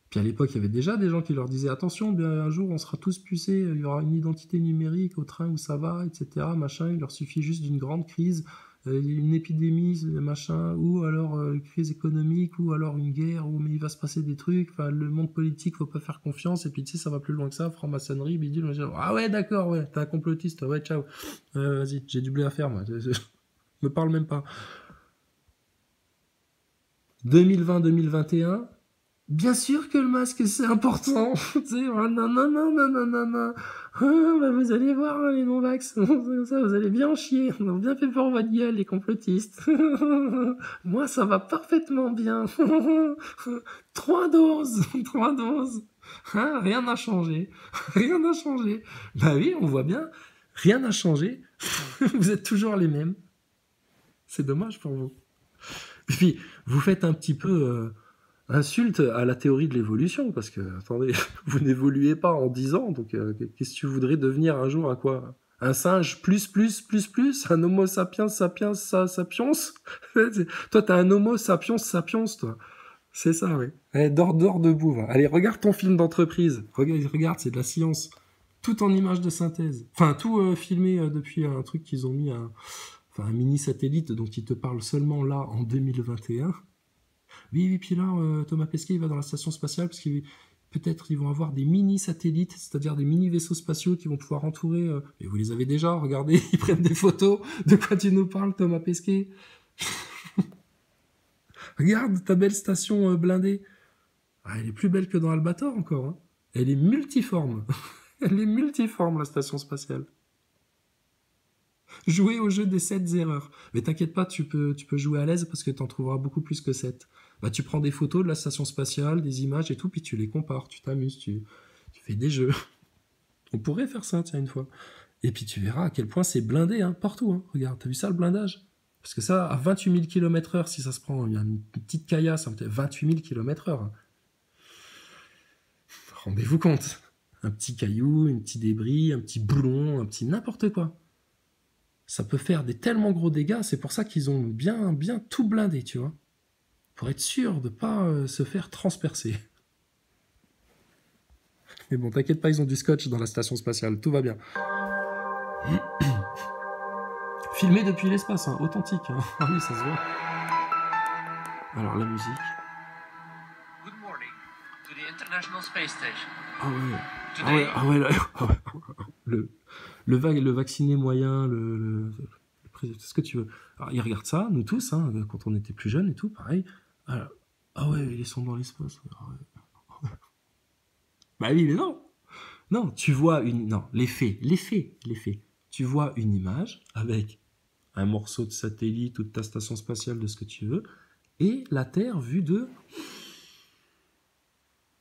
Puis à l'époque, il y avait déjà des gens qui leur disaient « Attention, bien, un jour, on sera tous pucés, il y aura une identité numérique au train où ça va, etc. » Machin, il leur suffit juste d'une grande crise, une épidémie, machin, ou alors une crise économique, ou alors une guerre, ou mais il va se passer des trucs, enfin, le monde politique, faut pas faire confiance, et puis tu sais, ça va plus loin que ça, franc-maçonnerie, bidule, machin. Ah ouais, d'accord, ouais, t'es un complotiste, ouais, ciao. Vas-y, j'ai du blé à faire, moi. Me parle même pas. 2020-2021, bien sûr que le masque, c'est important. Tu sais, non. Bah vous allez voir, hein, les non-vax. Ça, vous allez bien en chier. On a bien fait pour votre gueule, les complotistes. Moi, ça va parfaitement bien. 3 doses. Hein, rien n'a changé. Bah oui, on voit bien. Rien n'a changé. Vous êtes toujours les mêmes. C'est dommage pour vous. Et puis, vous faites un petit peu... insulte à la théorie de l'évolution, parce que, attendez, vous n'évoluez pas en 10 ans, donc qu'est-ce que tu voudrais devenir un jour à quoi? Un singe plus, un homo sapiens sapiens Toi, t'as un homo sapiens, toi. C'est ça, oui. Allez, dors debout, va. Allez, regarde ton film d'entreprise. Regarde, c'est de la science. Tout en images de synthèse. Enfin, tout filmé depuis un truc qu'ils ont mis, un mini-satellite dont ils te parlent seulement là, en 2021. Oui, puis là, Thomas Pesquet, il va dans la station spatiale parce qu'ils peut-être ils vont avoir des mini-satellites, c'est-à-dire des mini-vaisseaux spatiaux qui vont pouvoir entourer... Et vous les avez déjà, regardez, ils prennent des photos. De quoi tu nous parles, Thomas Pesquet? Regarde ta belle station blindée. Ah, elle est plus belle que dans Albator encore. Hein. Elle est multiforme. Elle est multiforme, la station spatiale. Jouer au jeu des 7 erreurs. Mais t'inquiète pas, tu peux jouer à l'aise parce que t'en trouveras beaucoup plus que 7. Bah, tu prends des photos de la station spatiale, des images et tout, puis tu les compares, tu t'amuses, tu fais des jeux. On pourrait faire ça, tiens, une fois. Et puis tu verras à quel point c'est blindé, hein, partout. Hein. Regarde, t'as vu ça, le blindage? Parce que ça, à 28 000 km/h, si ça se prend, il y a une petite caillasse, hein, 28 000 km/h. Hein. Rendez-vous compte. Un petit caillou, un petit débris, un petit boulon, un petit n'importe quoi. Ça peut faire des tellement gros dégâts, c'est pour ça qu'ils ont bien tout blindé, tu vois. Pour être sûr de ne pas se faire transpercer. Mais bon, t'inquiète pas, ils ont du scotch dans la station spatiale, tout va bien. Filmé depuis l'espace, hein, authentique. Hein. Ah oui, ça se voit. Alors la musique. Good morning to the International Space Station. Ah ouais. Today, Ah ouais. Le vacciné moyen, c'est ce que tu veux. Alors, ils regardent ça, nous tous, hein, quand on était plus jeunes et tout, pareil. Alors, ah ouais, ils sont dans l'espace. Ah ouais. Bah oui, mais non. Non, tu vois non, les faits. Tu vois une image avec un morceau de satellite ou de ta station spatiale, de ce que tu veux, et la Terre vue de...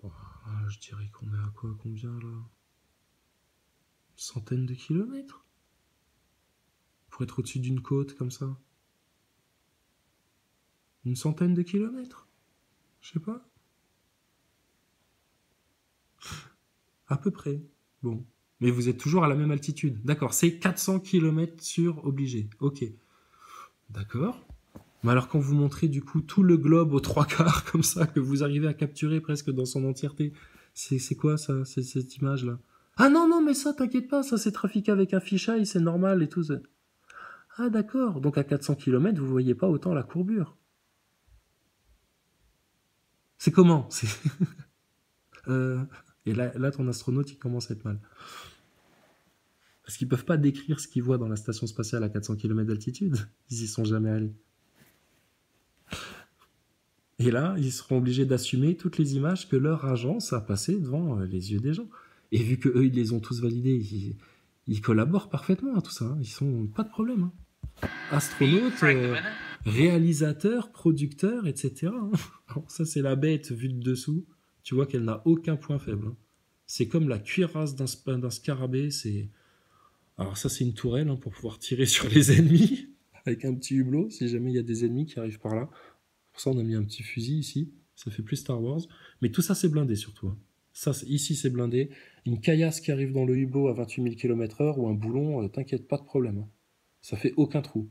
Oh, je dirais qu'on est à quoi, combien là? Centaines de kilomètres pour être au-dessus d'une côte comme ça. Une centaine de kilomètres. Je sais pas. À peu près. Bon. Mais vous êtes toujours à la même altitude. D'accord, c'est 400 km sur obligé. Ok. D'accord. Mais alors quand vous montrez du coup tout le globe aux trois quarts comme ça, que vous arrivez à capturer presque dans son entièreté, c'est quoi ça, c'est cette image-là? Ah non, non, mais ça, t'inquiète pas, ça c'est trafiqué avec un fisheye, c'est normal et tout. Ah d'accord, donc à 400 km, vous voyez pas autant la courbure. C'est comment? Et là, ton astronaute, il commence à être mal. Parce qu'ils peuvent pas décrire ce qu'ils voient dans la station spatiale à 400 km d'altitude. Ils y sont jamais allés. Et là, ils seront obligés d'assumer toutes les images que leur agence a passées devant les yeux des gens. Et vu qu'eux, ils les ont tous validés, ils collaborent parfaitement à tout ça. Hein. Ils sont pas de problème. Hein. Astronautes, réalisateurs, producteurs, etc. Hein. Alors, ça, c'est la bête vue de dessous. Tu vois qu'elle n'a aucun point faible. Hein. C'est comme la cuirasse d'un scarabée. Alors ça, c'est une tourelle hein, pour pouvoir tirer sur les ennemis avec un petit hublot, si jamais il y a des ennemis qui arrivent par là. Pour ça, on a mis un petit fusil ici. Ça fait plus Star Wars. Mais tout ça, c'est blindé surtout. Hein. Ça, ici, c'est blindé. Une caillasse qui arrive dans le hublot à 28 000 km/h ou un boulon, t'inquiète, pas de problème. Hein. Ça fait aucun trou.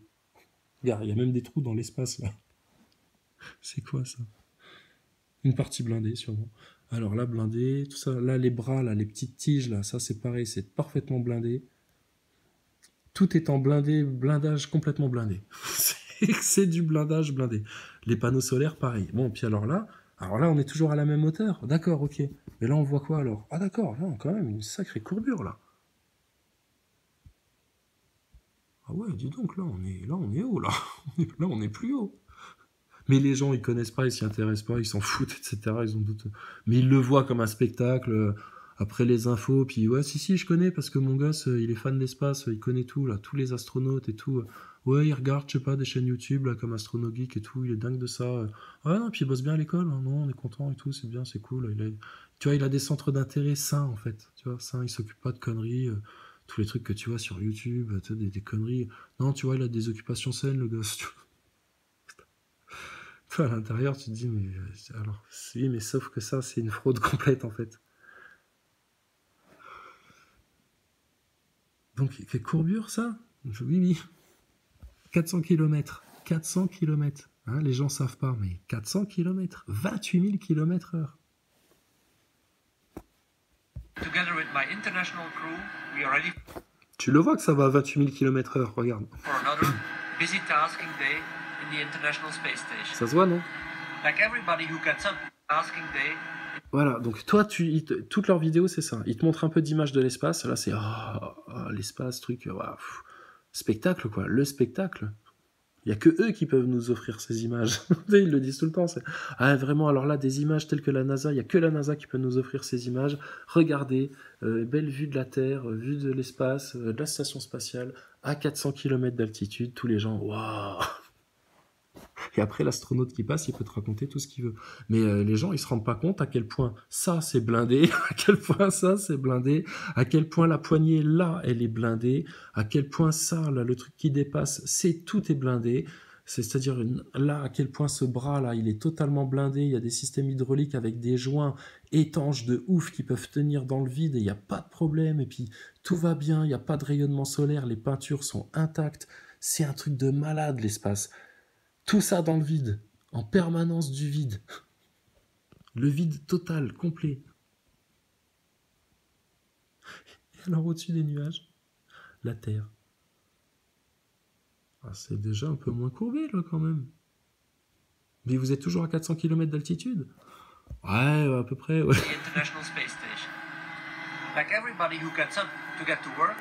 Regarde, il y a même des trous dans l'espace, là. C'est quoi, ça? Une partie blindée, sûrement. Alors là, blindé, tout ça. Là, les bras, là, les petites tiges, là, ça, c'est pareil, c'est parfaitement blindé. Tout est en blindage complètement blindé. C'est du blindage blindé. Les panneaux solaires, pareil. Bon, puis alors là, on est toujours à la même hauteur. D'accord, ok. Mais là, on voit quoi alors? Ah d'accord, là, quand même, une sacrée courbure, là. Ah ouais, dis donc, là, on est haut, là. Là, on est plus haut. Mais les gens, ils connaissent pas, ils s'y intéressent pas, ils s'en foutent, etc. Ils ont doute. Mais ils le voient comme un spectacle. Après les infos, puis ouais, si, je connais parce que mon gosse, il est fan d'espace, il connaît tout, là, tous les astronautes et tout. Ouais, il regarde, je sais pas, des chaînes YouTube, là, comme Astrono Geek et tout, il est dingue de ça. Ah non, puis il bosse bien à l'école, hein, non, on est content et tout, c'est bien, c'est cool. Tu vois, il a des centres d'intérêt sains, en fait. Tu vois, sains, il s'occupe pas de conneries. Tous les trucs que tu vois sur YouTube, tu sais, des conneries. Non, tu vois, il a des occupations saines, le gosse. Toi, à l'intérieur, tu te dis, mais alors, si, mais sauf que ça, c'est une fraude complète, en fait. Donc, quelle courbure, ça? Oui. 400 km. 400 km. Hein, les gens savent pas, mais 400 km. 28 000 km/h. together with my international crew, we are ready Tu le vois que ça va à 28 000 km/h, regarde. for another busy tasking day in the International Space Station. Ça se voit, non? Like everybody who gets up tasking day. Voilà, donc toi, toutes leurs vidéos, c'est ça. Ils te montrent un peu d'images de l'espace. Là, c'est l'espace, truc, spectacle, quoi. Le spectacle. Il n'y a que eux qui peuvent nous offrir ces images. Ils le disent tout le temps. Vraiment, alors là, des images telles que la NASA, il n'y a que la NASA qui peut nous offrir ces images. Regardez, belle vue de la Terre, vue de l'espace, de la station spatiale, à 400 km d'altitude. Tous les gens, waouh! Et après, l'astronaute qui passe, il peut te raconter tout ce qu'il veut. Mais les gens, ils se rendent pas compte à quel point ça, c'est blindé, à quel point ça, c'est blindé, à quel point la poignée, là, elle est blindée, à quel point ça, là, le truc qui dépasse, tout est blindé. C'est-à-dire, là, à quel point ce bras-là, il est totalement blindé. Il y a des systèmes hydrauliques avec des joints étanches de ouf qui peuvent tenir dans le vide et il n'y a pas de problème. Et puis, tout va bien, il n'y a pas de rayonnement solaire, les peintures sont intactes. C'est un truc de malade, l'espace. Tout ça dans le vide, en permanence du vide. Le vide total, complet. Et alors au-dessus des nuages, la Terre. C'est déjà un peu moins courbé là quand même. Mais vous êtes toujours à 400 km d'altitude? Ouais, à peu près, ouais. The International Space Station. Like everybody who gets up to get to work,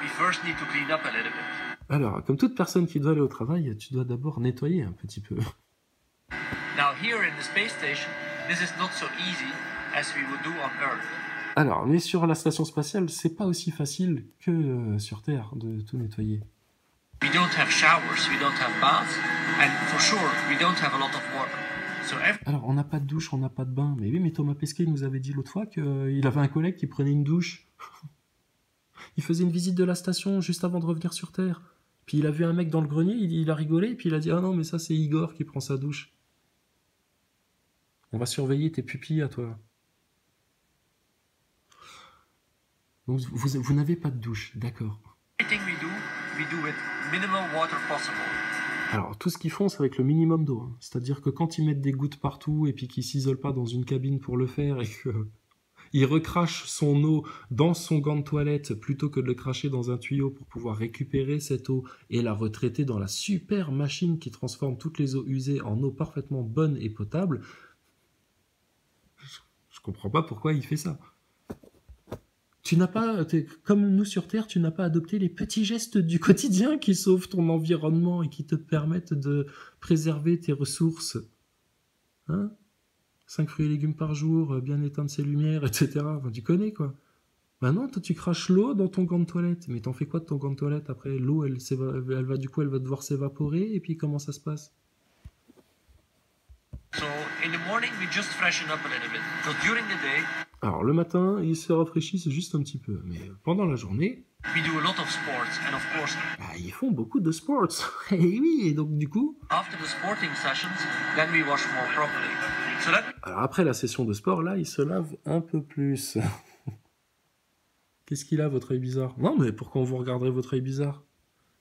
we first need to clean up a little bit. Alors, comme toute personne qui doit aller au travail, tu dois d'abord nettoyer un petit peu. Now here in the space station, this is not so easy as we would do on Earth. Alors, mais sur la station spatiale, c'est pas aussi facile que sur Terre de tout nettoyer. We don't have showers, we don't have baths, and for sure we don't have a lot of water. So Alors, on n'a pas de douche, on n'a pas de bain. Mais oui, mais Thomas Pesquet nous avait dit l'autre fois qu'il avait un collègue qui prenait une douche. Il faisait une visite de la station juste avant de revenir sur Terre. Puis il a vu un mec dans le grenier, il a rigolé, puis il a dit « Ah non, mais ça c'est Igor qui prend sa douche. On va surveiller tes pupilles à toi. » Donc vous n'avez pas de douche, d'accord. everything we do with minimal water possible. Alors, tout ce qu'ils font, c'est avec le minimum d'eau. Hein. C'est-à-dire que quand ils mettent des gouttes partout et puis qu'ils s'isolent pas dans une cabine pour le faire et qu'ils recrachent son eau dans son gant de toilette plutôt que de le cracher dans un tuyau pour pouvoir récupérer cette eau et la retraiter dans la super machine qui transforme toutes les eaux usées en eau parfaitement bonne et potable, je comprends pas pourquoi il fait ça. Tu n'as pas, comme nous sur Terre, tu n'as pas adopté les petits gestes du quotidien qui sauvent ton environnement et qui te permettent de préserver tes ressources. Hein? 5 fruits et légumes par jour, bien éteindre ses lumières, etc. Enfin, tu connais, quoi. Maintenant, toi, tu craches l'eau dans ton gant de toilette. Mais t'en fais quoi de ton gant de toilette? Après, l'eau, elle va devoir s'évaporer, et puis comment ça se passe? So in the morning we just freshen up a little bit. So during the day Alors, le matin, ils se rafraîchissent juste un petit peu. Mais pendant la journée, we do a lot of sports, and of course ils font beaucoup de sports. Et oui, et donc du coup... after the sporting sessions, then we wash more properly. So that Alors après la session de sport, là, ils se lavent un peu plus. Qu'est-ce qu'il a, votre œil bizarre? Non, mais pourquoi vous regarderez votre œil bizarre?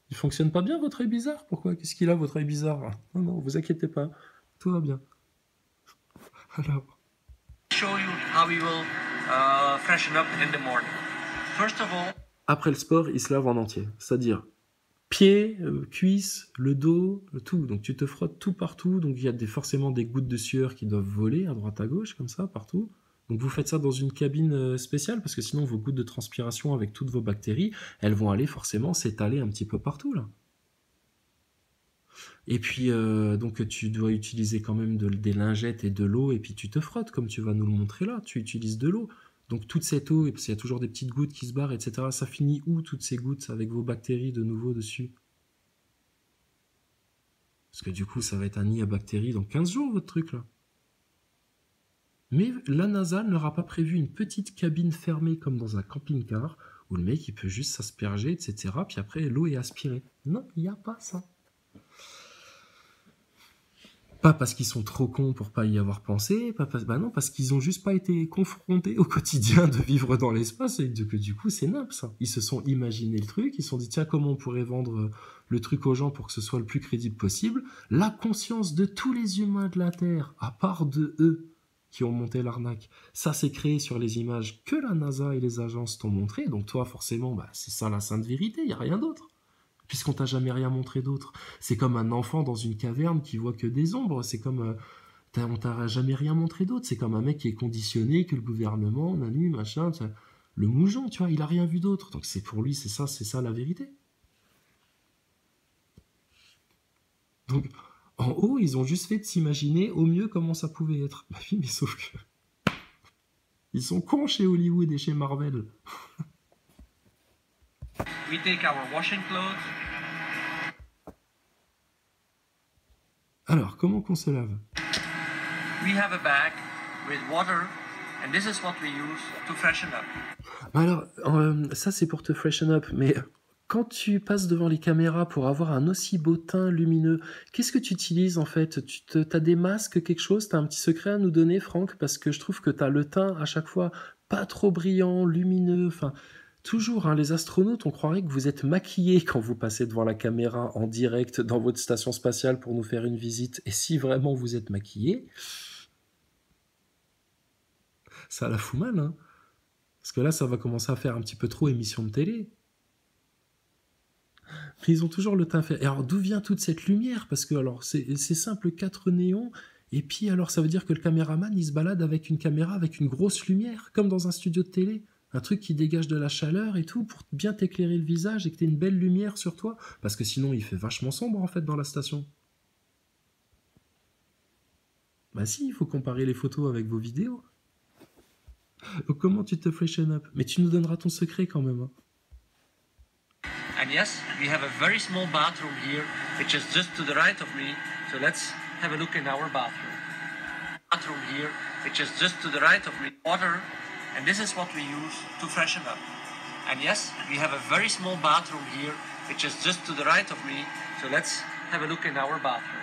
Il fonctionne pas bien, votre œil bizarre? Pourquoi? Qu'est-ce qu'il a, votre œil bizarre? Non, non, vous inquiétez pas. Tout va bien. Alors... show you how we will freshen up in the morning. First of all, Après le sport, ils se lavent en entier. C'est-à-dire pieds, cuisses, le dos, tout. Donc tu te frottes tout partout. Donc il y a forcément des gouttes de sueur qui doivent voler à droite à gauche, comme ça, partout. Donc vous faites ça dans une cabine spéciale, parce que sinon vos gouttes de transpiration avec toutes vos bactéries, elles vont aller forcément s'étaler un petit peu partout, là. Et puis, donc tu dois utiliser quand même des lingettes et de l'eau, et puis tu te frottes, comme tu vas nous le montrer là. Tu utilises de l'eau. Donc toute cette eau, et puis il y a toujours des petites gouttes qui se barrent, etc. Ça finit où, toutes ces gouttes, avec vos bactéries de nouveau dessus? Parce que du coup, ça va être un nid à bactéries dans 15 jours, votre truc, là. Mais la NASA n'aura pas prévu une petite cabine fermée comme dans un camping-car, où le mec, il peut juste s'asperger, etc. Puis après, l'eau est aspirée. Non, il n'y a pas ça. Pas parce qu'ils sont trop cons pour pas y avoir pensé, non, parce qu'ils ont juste pas été confrontés au quotidien de vivre dans l'espace, et que du coup c'est nimp ça. Ils se sont imaginé le truc, ils se sont dit tiens, comment on pourrait vendre le truc aux gens pour que ce soit le plus crédible possible. La conscience de tous les humains de la Terre, à part de eux qui ont monté l'arnaque, ça s'est créé sur les images que la NASA et les agences t'ont montré, donc toi forcément c'est ça la sainte vérité, y a rien d'autre. Puisqu'on t'a jamais rien montré d'autre. C'est comme un enfant dans une caverne qui voit que des ombres. C'est comme... on t'a jamais rien montré d'autre. C'est comme un mec qui est conditionné, que le gouvernement, nanu, machin... Le moujon, tu vois, il a rien vu d'autre. Donc c'est pour lui, c'est ça la vérité. Donc, en haut, ils ont juste fait de s'imaginer au mieux comment ça pouvait être. Bah oui, mais sauf que... Ils sont cons chez Hollywood et chez Marvel. we take our washing clothes. Alors, comment qu'on se lave? We have a bag with water, and this is what we use to freshen up. Alors, ça c'est pour te freshen up, mais quand tu passes devant les caméras pour avoir un aussi beau teint lumineux, qu'est-ce que tu utilises en fait? T'as des masques, quelque chose? T'as un petit secret à nous donner, Franck? Parce que je trouve que t'as le teint à chaque fois pas trop brillant, lumineux, enfin... Toujours, hein, les astronautes, on croirait que vous êtes maquillés quand vous passez devant la caméra en direct dans votre station spatiale pour nous faire une visite. Et si vraiment vous êtes maquillés, ça la fout mal, hein. Parce que là, ça va commencer à faire un petit peu trop émission de télé. Mais ils ont toujours le teint fait. Et alors, d'où vient toute cette lumière? Parce que, alors, c'est simple, 4 néons. Et puis, alors, ça veut dire que le caméraman, il se balade avec une caméra, avec une grosse lumière, comme dans un studio de télé. Un truc qui dégage de la chaleur et tout, pour bien t'éclairer le visage et que t'aies une belle lumière sur toi. Parce que sinon, il fait vachement sombre, en fait, dans la station. Bah si, il faut comparer les photos avec vos vidéos. Donc, comment tu te freshen up? Mais tu nous donneras ton secret quand même. Hein. And yes, we have a very small bathroom here, which is just to the right of me. So let's have a look in our bathroom. Bathroom here, which is just to the right of me. Water, and this is what we use to freshen up. And yes, we have a very small bathroom here, which is just to the right of me. So let's have a look in our bathroom.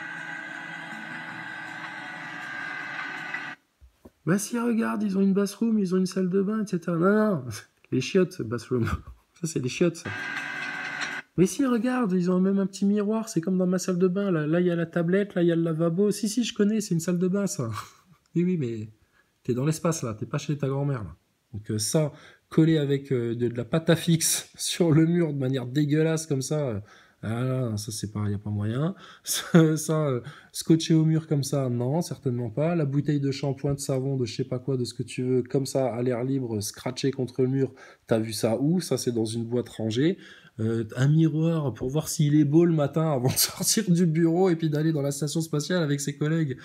Bah si, regarde, ils ont une bathroom, ils ont une salle de bain, etc. Non, les chiottes, bathroom. Ça, c'est les chiottes, ça. Mais si, regarde, ils ont même un petit miroir, c'est comme dans ma salle de bain. Là, il y a la tablette, là, il y a le lavabo. Si, je connais, c'est une salle de bain, ça. Oui, mais t'es dans l'espace, là, t'es pas chez ta grand-mère, là. Donc ça, collé avec de la pâte à fixe sur le mur de manière dégueulasse, comme ça... Ah là, ça c'est pas, y a pas moyen. Scotché au mur comme ça, non, certainement pas. La bouteille de shampoing, de savon, de je sais pas quoi, de ce que tu veux, comme ça, à l'air libre, scratché contre le mur, t'as vu ça où? Ça c'est dans une boîte rangée. Un miroir pour voir s'il est beau le matin avant de sortir du bureau et puis d'aller dans la station spatiale avec ses collègues.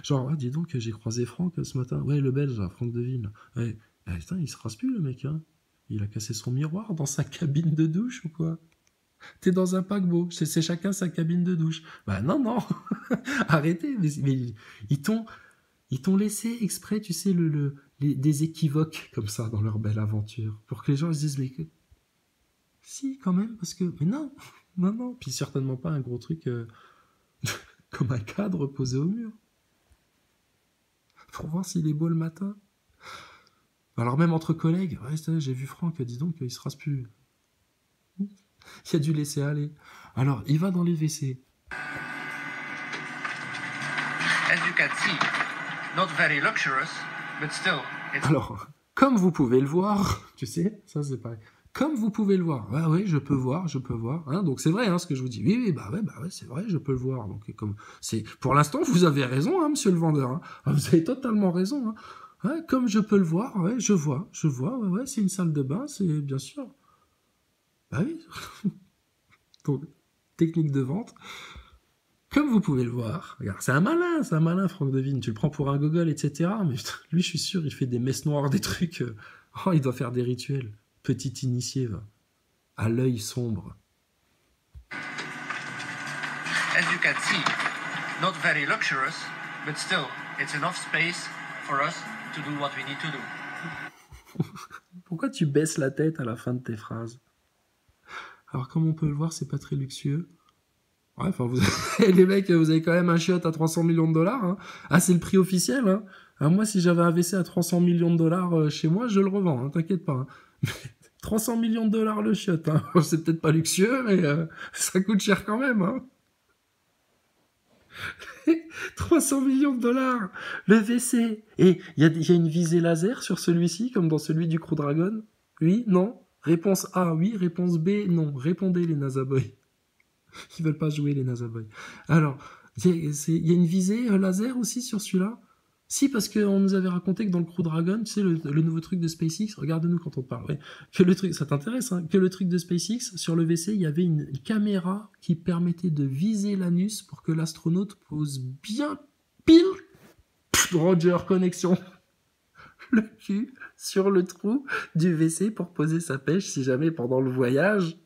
Genre, ah, dis donc, j'ai croisé Franck ce matin. Ouais, le belge, là, Franck Deville. Ouais. Ah, putain, il se rase plus le mec, hein. Il a cassé son miroir dans sa cabine de douche ou quoi? T'es dans un paquebot, c'est chacun sa cabine de douche. Bah non, arrêtez, mais ils t'ont laissé exprès, tu sais, des équivoques comme ça dans leur belle aventure, pour que les gens se disent, mais si, quand même, parce que, mais non, puis certainement pas un gros truc comme un cadre posé au mur, pour voir s'il est beau le matin. Alors même entre collègues, ouais, j'ai vu Franck, dis donc, il se rase plus. Il a dû laisser aller. Alors, il va dans les WC. As you can see, not very luxurious, but still, it's... Alors, comme vous pouvez le voir, tu sais, ça c'est pareil. Comme vous pouvez le voir, ouais, je peux voir. Hein, donc c'est vrai, hein, ce que je vous dis. Oui, bah ouais, c'est vrai, je peux le voir. Donc comme c'est, pour l'instant, vous avez raison, hein, monsieur le vendeur. Hein. Vous avez totalement raison. Hein. Ouais, comme je peux le voir, ouais, je vois. Ouais, c'est une salle de bain, c'est bien sûr. Bah oui. Donc, technique de vente. Comme vous pouvez le voir, regarde, c'est un malin, Franck Devine. Tu le prends pour un gogol, etc. Mais putain, lui, je suis sûr, il fait des messes noires, des trucs. Oh, il doit faire des rituels. Petit initié, va. À l'œil sombre. As you can see, not very luxurious, but still, it's enough space for us to do what we need to do. Pourquoi tu baisses la tête à la fin de tes phrases? Alors, comme on peut le voir, c'est pas très luxueux. Ouais, enfin, les mecs, vous avez quand même un chiotte à 300 millions de dollars. Hein. Ah, c'est le prix officiel. Hein. Alors, moi, si j'avais un WC à 300 millions de dollars chez moi, je le revends. Hein, t'inquiète pas. Hein. 300 millions de dollars le chiotte. Hein. C'est peut-être pas luxueux, mais ça coûte cher quand même. Hein. 300 millions de dollars le WC. Et il y a une visée laser sur celui-ci, comme dans celui du Crew Dragon? Oui? Non? Réponse A, oui. Réponse B, non. Répondez, les Nazaboys. Ils veulent pas jouer, les Nazaboys. Alors, il y a une visée laser aussi sur celui-là? Si, parce qu'on nous avait raconté que dans le Crew Dragon, tu sais, le nouveau truc de SpaceX, regarde-nous quand on te parle, ouais, que le truc, ça t'intéresse, hein, que le truc de SpaceX, sur le WC, il y avait une caméra qui permettait de viser l'anus pour que l'astronaute pose bien pile, Roger, connexion, le cul sur le trou du WC pour poser sa pêche si jamais pendant le voyage,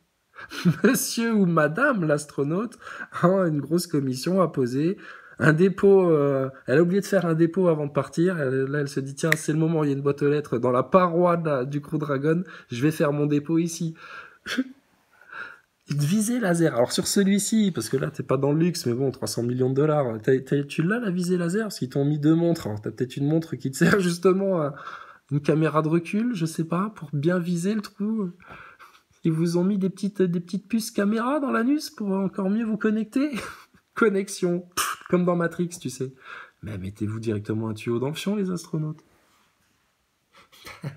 monsieur ou madame l'astronaute a une grosse commission à poser, un dépôt, elle a oublié de faire un dépôt avant de partir, là elle se dit tiens c'est le moment, il y a une boîte aux lettres dans la paroi du Crew Dragon, je vais faire mon dépôt ici. Visée laser, alors sur celui-ci, parce que là t'es pas dans le luxe, mais bon 300 millions de dollars, tu l'as la visée laser, parce qu'ils t'ont mis 2 montres, alors t'as peut-être une montre qui te sert justement à une caméra de recul, je sais pas, pour bien viser le trou. Ils vous ont mis des petites puces caméra dans l'anus pour encore mieux vous connecter. Connexion, comme dans Matrix, tu sais. Mais mettez-vous directement un tuyau dans le fion, les astronautes.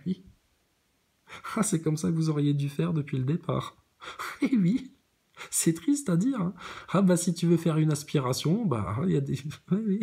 Oui. Ah, c'est comme ça que vous auriez dû faire depuis le départ. Eh oui. C'est triste à dire. Hein. Ah bah si tu veux faire une aspiration, bah il y a des... Oui, oui.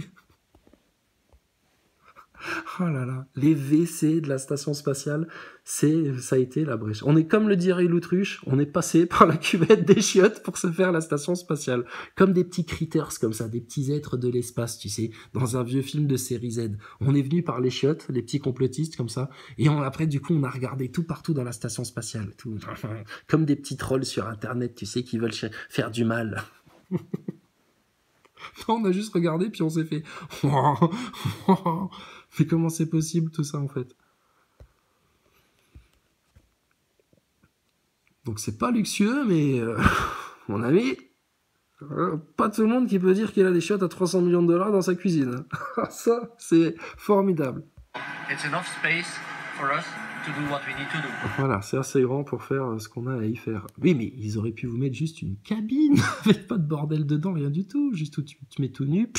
Oh là là, les WC de la station spatiale, ça a été la brèche. On est comme le dirait l'autruche, on est passé par la cuvette des chiottes pour se faire la station spatiale. Comme des petits critters comme ça, des petits êtres de l'espace, tu sais, dans un vieux film de série Z. On est venu par les chiottes, les petits complotistes comme ça, et après du coup on a regardé tout partout dans la station spatiale. Tout, comme des petits trolls sur Internet, tu sais, qui veulent faire du mal. Non, on a juste regardé puis on s'est fait... Mais comment c'est possible tout ça en fait? Donc c'est pas luxueux, mais mon ami, pas tout le monde qui peut dire qu'il a des chiottes à 300 millions de dollars dans sa cuisine. Ça, c'est formidable. It's enough space for us to do what we need to do. Voilà, c'est assez grand pour faire ce qu'on a à y faire. Oui, mais ils auraient pu vous mettre juste une cabine avec pas de bordel dedans, rien du tout. Juste où tu te mets tout nu.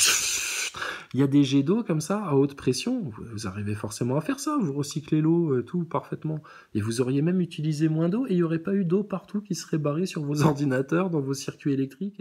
Il y a des jets d'eau comme ça, à haute pression. Vous arrivez forcément à faire ça. Vous recyclez l'eau, tout parfaitement. Et vous auriez même utilisé moins d'eau et il n'y aurait pas eu d'eau partout qui serait barrée sur vos ordinateurs, dans vos circuits électriques.